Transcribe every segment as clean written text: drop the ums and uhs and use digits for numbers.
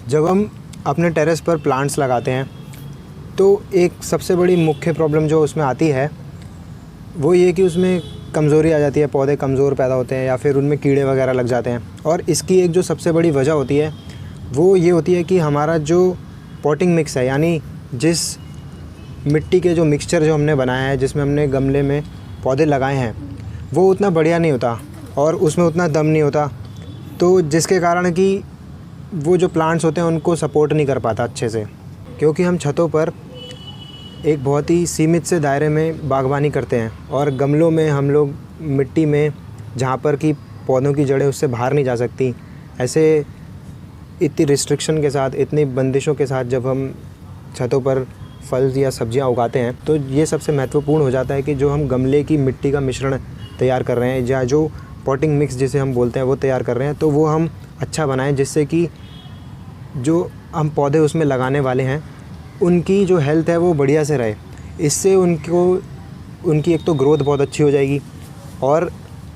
जब हम अपने टेरेस पर प्लांट्स लगाते हैं तो एक सबसे बड़ी मुख्य प्रॉब्लम जो उसमें आती है वो ये कि उसमें कमज़ोरी आ जाती है, पौधे कमज़ोर पैदा होते हैं या फिर उनमें कीड़े वगैरह लग जाते हैं। और इसकी एक जो सबसे बड़ी वजह होती है वो ये होती है कि हमारा जो पॉटिंग मिक्स है, यानी जिस मिट्टी के जो मिक्सचर जो हमने बनाया है, जिसमें हमने गमले में पौधे लगाए हैं, वो उतना बढ़िया नहीं होता और उसमें उतना दम नहीं होता, तो जिसके कारण कि वो जो प्लांट्स होते हैं उनको सपोर्ट नहीं कर पाता अच्छे से। क्योंकि हम छतों पर एक बहुत ही सीमित से दायरे में बागवानी करते हैं और गमलों में हम लोग मिट्टी में जहाँ पर कि पौधों की जड़ें उससे बाहर नहीं जा सकती, ऐसे इतनी रिस्ट्रिक्शन के साथ, इतनी बंदिशों के साथ जब हम छतों पर फल या सब्जियां उगाते हैं तो ये सबसे महत्वपूर्ण हो जाता है कि जो हम गमले की मिट्टी का मिश्रण तैयार कर रहे हैं या जो पॉटिंग मिक्स जिसे हम बोलते हैं वो तैयार कर रहे हैं, तो वो हम अच्छा बनाएं, जिससे कि जो हम पौधे उसमें लगाने वाले हैं उनकी जो हेल्थ है वो बढ़िया से रहे। इससे उनकी एक तो ग्रोथ बहुत अच्छी हो जाएगी और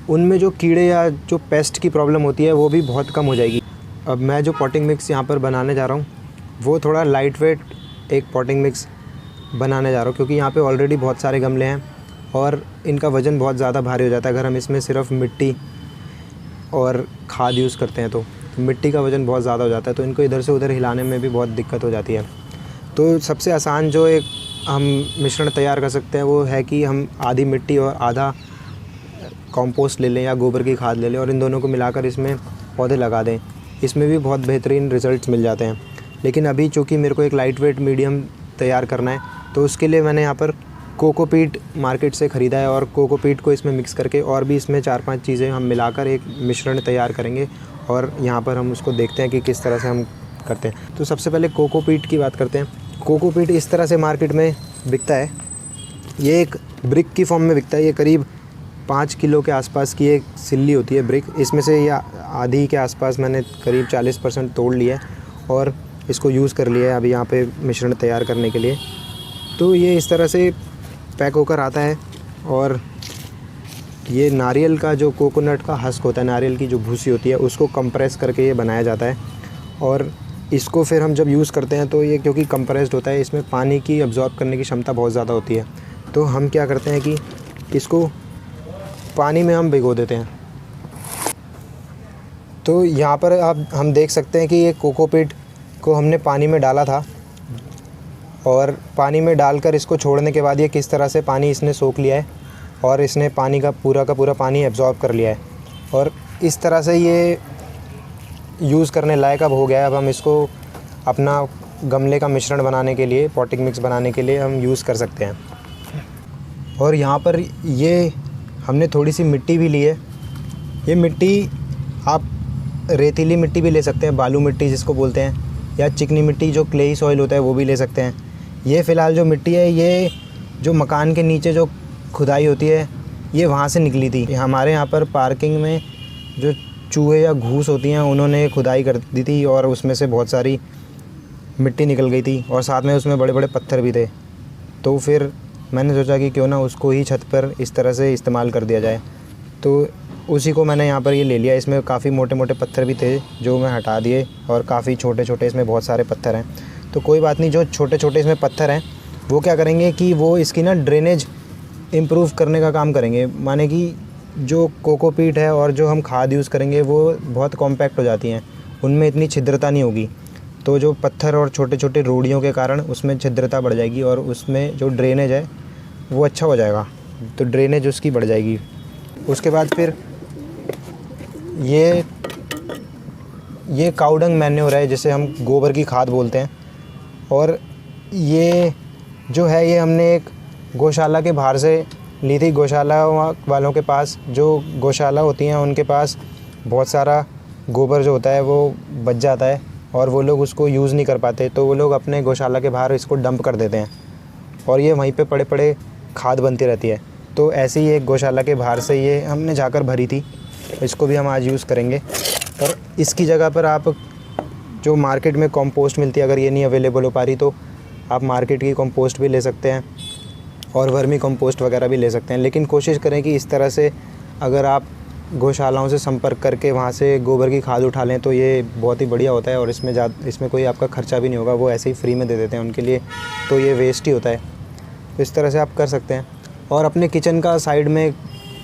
उनमें जो कीड़े या जो पेस्ट की प्रॉब्लम होती है वो भी बहुत कम हो जाएगी। अब मैं जो पॉटिंग मिक्स यहाँ पर बनाने जा रहा हूँ वो थोड़ा लाइट वेट एक पॉटिंग मिक्स बनाने जा रहा हूँ, क्योंकि यहाँ पे ऑलरेडी बहुत सारे गमले हैं और इनका वज़न बहुत ज़्यादा भारी हो जाता है। अगर हम इसमें सिर्फ मिट्टी और खाद यूज़ करते हैं तो मिट्टी का वज़न बहुत ज़्यादा हो जाता है, तो इनको इधर से उधर हिलाने में भी बहुत दिक्कत हो जाती है। तो सबसे आसान जो एक हम मिश्रण तैयार कर सकते हैं वो है कि हम आधी मिट्टी और आधा कंपोस्ट ले लें या गोबर की खाद ले लें और इन दोनों को मिलाकर इसमें पौधे लगा दें। इसमें भी बहुत बेहतरीन रिज़ल्ट्स मिल जाते हैं। लेकिन अभी चूँकि मेरे को एक लाइट वेट मीडियम तैयार करना है तो उसके लिए मैंने यहाँ पर कोकोपीट मार्केट से ख़रीदा है और कोकोपीट को इसमें मिक्स करके और भी इसमें 4-5 चीज़ें हम मिलाकर एक मिश्रण तैयार करेंगे और यहाँ पर हम उसको देखते हैं कि किस तरह से हम करते हैं। तो सबसे पहले कोकोपीट की बात करते हैं। कोकोपीट इस तरह से मार्केट में बिकता है, ये एक ब्रिक की फॉर्म में बिकता है। ये करीब 5 किलो के आसपास की एक सिल्ली होती है ब्रिक। इसमें से या आधी के आसपास मैंने करीब 40% तोड़ लिया है और इसको यूज़ कर लिया है अभी यहाँ पे मिश्रण तैयार करने के लिए। तो ये इस तरह से पैक होकर आता है और ये नारियल का जो कोकोनट का हस्क होता है, नारियल की जो भूसी होती है, उसको कंप्रेस करके ये बनाया जाता है और इसको फिर हम जब यूज़ करते हैं तो ये क्योंकि कंप्रेस्ड होता है इसमें पानी की अब्ज़ॉर्ब करने की क्षमता बहुत ज़्यादा होती है, तो हम क्या करते हैं कि इसको पानी में हम भिगो देते हैं। तो यहाँ पर आप हम देख सकते हैं कि ये कोकोपीट को हमने पानी में डाला था और पानी में डालकर इसको छोड़ने के बाद ये किस तरह से पानी इसने सोख लिया है और इसने पानी का पूरा पानी एब्ज़ॉर्ब कर लिया है और इस तरह से ये यूज़ करने लायक अब हो गया है। अब हम इसको अपना गमले का मिश्रण बनाने के लिए, पॉटिंग मिक्स बनाने के लिए हम यूज़ कर सकते हैं। और यहाँ पर ये हमने थोड़ी सी मिट्टी भी ली है। ये मिट्टी आप रेतीली मिट्टी भी ले सकते हैं, बालू मिट्टी जिसको बोलते हैं, या चिकनी मिट्टी जो क्लेई सॉइल होता है वो भी ले सकते हैं। ये फ़िलहाल जो मिट्टी है ये जो मकान के नीचे जो खुदाई होती है ये वहाँ से निकली थी। हमारे यहाँ पर पार्किंग में जो चूहे या घूस होती हैं उन्होंने खुदाई कर दी थी और उसमें से बहुत सारी मिट्टी निकल गई थी और साथ में उसमें बड़े बड़े पत्थर भी थे। तो फिर मैंने सोचा कि क्यों ना उसको ही छत पर इस तरह से इस्तेमाल कर दिया जाए, तो उसी को मैंने यहाँ पर ये ले लिया। इसमें काफ़ी मोटे मोटे पत्थर भी थे जो मैं हटा दिए और काफ़ी छोटे छोटे इसमें बहुत सारे पत्थर हैं। तो कोई बात नहीं, जो छोटे छोटे इसमें पत्थर हैं वो क्या करेंगे कि वो इसकी ना ड्रेनेज इम्प्रूव करने का काम करेंगे। माने कि जो कोकोपीट है और जो हम खाद यूज़ करेंगे वो बहुत कॉम्पैक्ट हो जाती हैं, उनमें इतनी छिद्रता नहीं होगी, तो जो पत्थर और छोटे छोटे रोड़ियों के कारण उसमें छिद्रता बढ़ जाएगी और उसमें जो ड्रेनेज है वो अच्छा हो जाएगा, तो ड्रेनेज उसकी बढ़ जाएगी। उसके बाद फिर ये काउडंग मैन्योर है जिसे हम गोबर की खाद बोलते हैं और ये जो है ये हमने एक गौशाला के बाहर से ली थी। गौशाला वालों के पास, जो गौशाला होती हैं उनके पास बहुत सारा गोबर जो होता है वो बच जाता है और वो लोग उसको यूज़ नहीं कर पाते, तो वो लोग अपने गौशाला के बाहर इसको डंप कर देते हैं और ये वहीं पे पड़े पड़े खाद बनती रहती है। तो ऐसे ही एक गौशाला के बाहर से ये हमने जाकर भरी थी, इसको भी हम आज यूज़ करेंगे। और इसकी जगह पर आप जो मार्केट में कंपोस्ट मिलती है, अगर ये नहीं अवेलेबल हो पा रही तो आप मार्केट की कंपोस्ट भी ले सकते हैं और वर्मी कंपोस्ट वगैरह भी ले सकते हैं। लेकिन कोशिश करें कि इस तरह से अगर आप गौशालाओं से संपर्क करके वहाँ से गोबर की खाद उठा लें तो ये बहुत ही बढ़िया होता है और इसमें कोई आपका ख़र्चा भी नहीं होगा, वो ऐसे ही फ्री में दे देते हैं उनके लिए, तो ये वेस्ट ही होता है। तो इस तरह से आप कर सकते हैं और अपने किचन का साइड में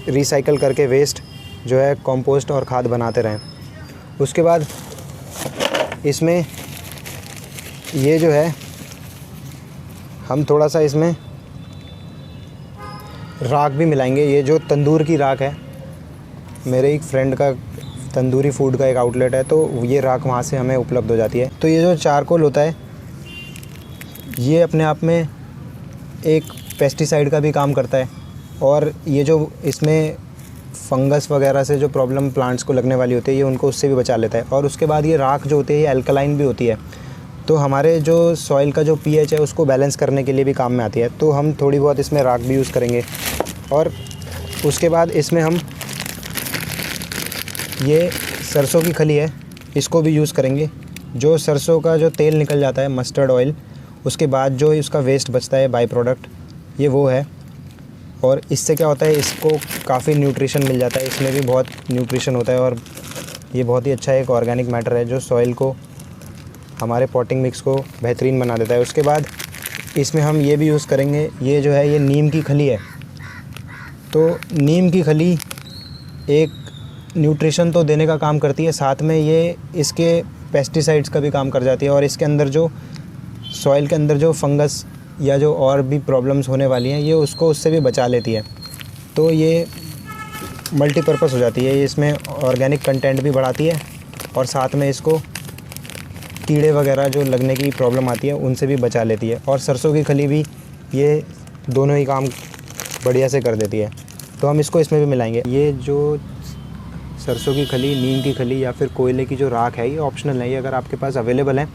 रिसाइकल करके वेस्ट जो है कंपोस्ट और खाद बनाते रहें। उसके बाद इसमें ये जो है हम थोड़ा सा इसमें राख भी मिलाएंगे। ये जो तंदूर की राख है, मेरे एक फ्रेंड का तंदूरी फूड का एक आउटलेट है, तो ये राख वहाँ से हमें उपलब्ध हो जाती है। तो ये जो चारकोल होता है ये अपने आप में एक पेस्टिसाइड का भी काम करता है और ये जो इसमें फंगस वगैरह से जो प्रॉब्लम प्लांट्स को लगने वाली होती है ये उनको उससे भी बचा लेता है। और उसके बाद ये राख जो होती है ये अल्कलाइन भी होती है, तो हमारे जो सॉइल का जो पीएच है उसको बैलेंस करने के लिए भी काम में आती है। तो हम थोड़ी बहुत इसमें राख भी यूज़ करेंगे। और उसके बाद इसमें हम ये सरसों की खली है इसको भी यूज़ करेंगे। जो सरसों का जो तेल निकल जाता है मस्टर्ड ऑयल, उसके बाद जो उसका वेस्ट बचता है बाई प्रोडक्ट, ये वो है। और इससे क्या होता है, इसको काफ़ी न्यूट्रिशन मिल जाता है, इसमें भी बहुत न्यूट्रिशन होता है और ये बहुत ही अच्छा एक ऑर्गेनिक मैटर है जो सॉइल को, हमारे पॉटिंग मिक्स को बेहतरीन बना देता है। उसके बाद इसमें हम ये भी यूज़ करेंगे, ये जो है ये नीम की खली है। तो नीम की खली एक न्यूट्रिशन तो देने का काम करती है, साथ में ये इसके पेस्टिसाइड्स का भी काम कर जाती है और इसके अंदर जो सॉइल के अंदर जो फंगस या जो और भी प्रॉब्लम्स होने वाली हैं ये उससे भी बचा लेती है। तो ये मल्टीपर्पज़ हो जाती है, ये इसमें ऑर्गेनिक कंटेंट भी बढ़ाती है और साथ में इसको कीड़े वगैरह जो लगने की प्रॉब्लम आती है उनसे भी बचा लेती है। और सरसों की खली भी ये दोनों ही काम बढ़िया से कर देती है। तो हम इसको इसमें भी मिलाएंगे। ये जो सरसों की खली, नीम की खली या फिर कोयले की जो राख है ये ऑप्शनल है, ये अगर आपके पास अवेलेबल है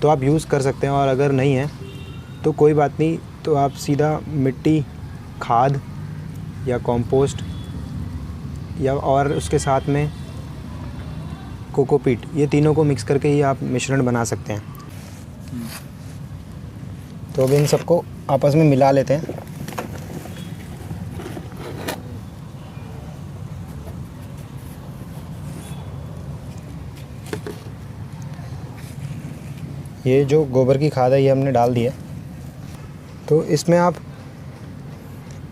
तो आप यूज़ कर सकते हैं और अगर नहीं है तो कोई बात नहीं, तो आप सीधा मिट्टी, खाद या कंपोस्ट या और उसके साथ में कोकोपीट, ये तीनों को मिक्स करके ही आप मिश्रण बना सकते हैं। तो अब इन सबको आपस में मिला लेते हैं। ये जो गोबर की खाद है ये हमने डाल दी है। तो इसमें आप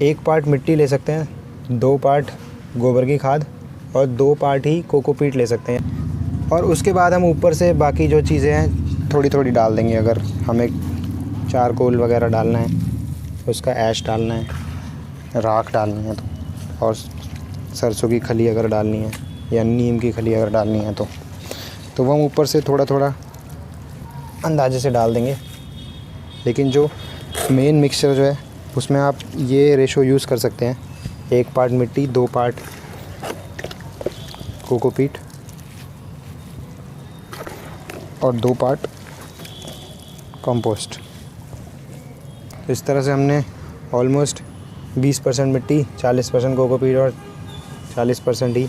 1 पार्ट मिट्टी ले सकते हैं, 2 पार्ट गोबर की खाद और 2 पार्ट ही कोकोपीट ले सकते हैं। और उसके बाद हम ऊपर से बाकी जो चीज़ें हैं थोड़ी थोड़ी डाल देंगे। अगर हमें चारकोल वगैरह डालना है, उसका ऐश डालना है, राख डालनी है तो, और सरसों की खली अगर डालनी है या नीम की खली अगर डालनी है तो वो हम ऊपर से थोड़ा थोड़ा अंदाजे से डाल देंगे। लेकिन जो मेन मिक्सचर जो है उसमें आप ये रेशो यूज़ कर सकते हैं, 1 पार्ट मिट्टी, 2 पार्ट कोकोपीट और 2 पार्ट कंपोस्ट। तो इस तरह से हमने ऑलमोस्ट 20% मिट्टी, 40% कोकोपीट और 40% ही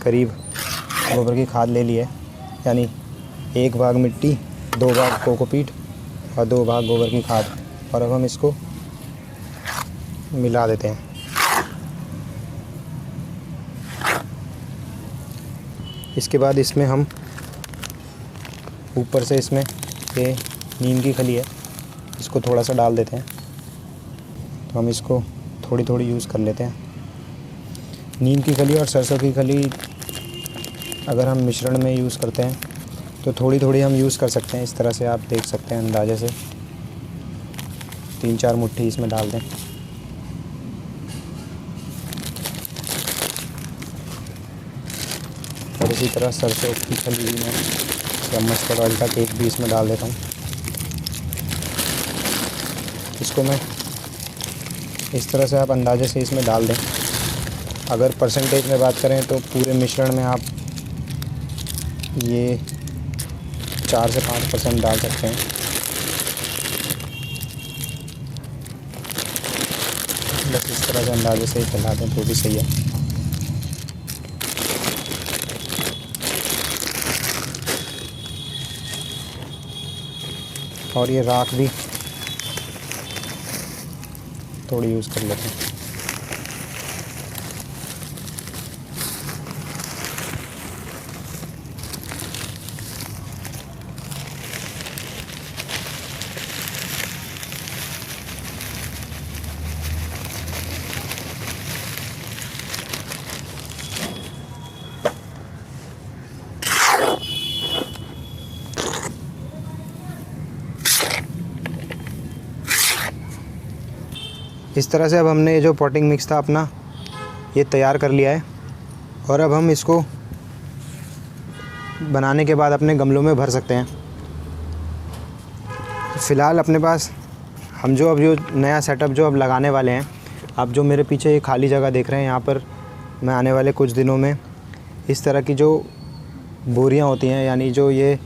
करीब गोबर की खाद ले ली है। यानी 1 भाग मिट्टी, 2 भाग कोकोपीट और 2 भाग गोबर की खाद। और अब हम इसको मिला देते हैं। इसके बाद इसमें हम ऊपर से इसमें ये नीम की खली है इसको थोड़ा सा डाल देते हैं। तो हम इसको थोड़ी थोड़ी यूज़ कर लेते हैं। नीम की खली और सरसों की खली अगर हम मिश्रण में यूज़ करते हैं तो थोड़ी थोड़ी हम यूज़ कर सकते हैं। इस तरह से आप देख सकते हैं, अंदाजे से 3-4 मुट्ठी इसमें डाल दें। और इसी तरह सरसों की खली भी मैं चम्मच का अल्टा केक भी इसमें डाल देता हूँ। इसको मैं इस तरह से आप अंदाजे से इसमें डाल दें। अगर परसेंटेज में बात करें तो पूरे मिश्रण में आप ये 4 से 5% डाल सकते हैं। बस इस तरह से अंदाजे से ही फैला दें तो भी सही है। और ये राख भी थोड़ी यूज़ कर लेते हैं। इस तरह से अब हमने ये जो पॉटिंग मिक्स था अपना ये तैयार कर लिया है और अब हम इसको बनाने के बाद अपने गमलों में भर सकते हैं। फ़िलहाल अपने पास हम जो नया सेटअप जो अब लगाने वाले हैं, आप जो मेरे पीछे ये खाली जगह देख रहे हैं, यहाँ पर मैं आने वाले कुछ दिनों में इस तरह की जो बोरियां होती हैं, यानी जो ये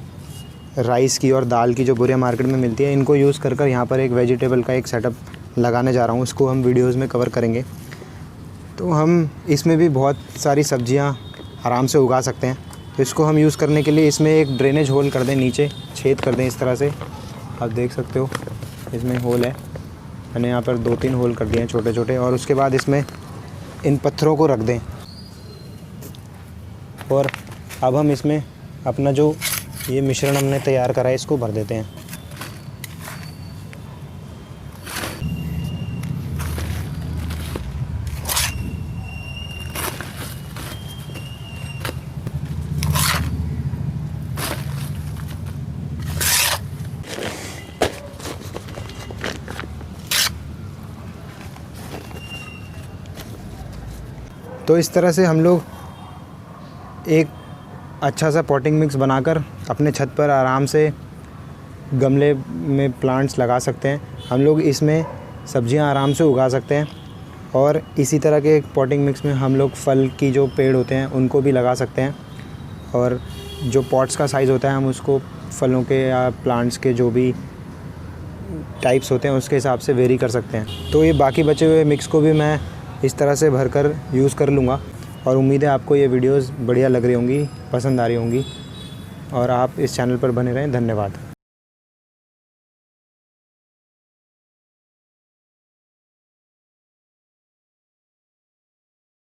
राइस की और दाल की जो बोरियां मार्केट में मिलती है, इनको यूज़ कर यहाँ पर एक वेजिटेबल का एक सेटअप लगाने जा रहा हूँ। इसको हम वीडियोज़ में कवर करेंगे। तो हम इसमें भी बहुत सारी सब्जियां आराम से उगा सकते हैं। तो इसको हम यूज़ करने के लिए इसमें एक ड्रेनेज होल कर दें, नीचे छेद कर दें इस तरह से। आप देख सकते हो इसमें होल है, मैंने यहाँ पर 2-3 होल कर दिए हैं छोटे छोटे। और उसके बाद इसमें इन पत्थरों को रख दें और अब हम इसमें अपना जो ये मिश्रण हमने तैयार करा है इसको भर देते हैं। तो इस तरह से हम लोग एक अच्छा सा पॉटिंग मिक्स बनाकर अपने छत पर आराम से गमले में प्लांट्स लगा सकते हैं। हम लोग इसमें सब्जियां आराम से उगा सकते हैं और इसी तरह के पॉटिंग मिक्स में हम लोग फल की जो पेड़ होते हैं उनको भी लगा सकते हैं। और जो पॉट्स का साइज़ होता है हम उसको फलों के या प्लांट्स के जो भी टाइप्स होते हैं उसके हिसाब से वेरी कर सकते हैं। तो ये बाकी बचे हुए मिक्स को भी मैं इस तरह से भरकर यूज़ कर लूँगा और उम्मीद है आपको ये वीडियोज़ बढ़िया लग रही होंगी, पसंद आ रही होंगी और आप इस चैनल पर बने रहें। धन्यवाद।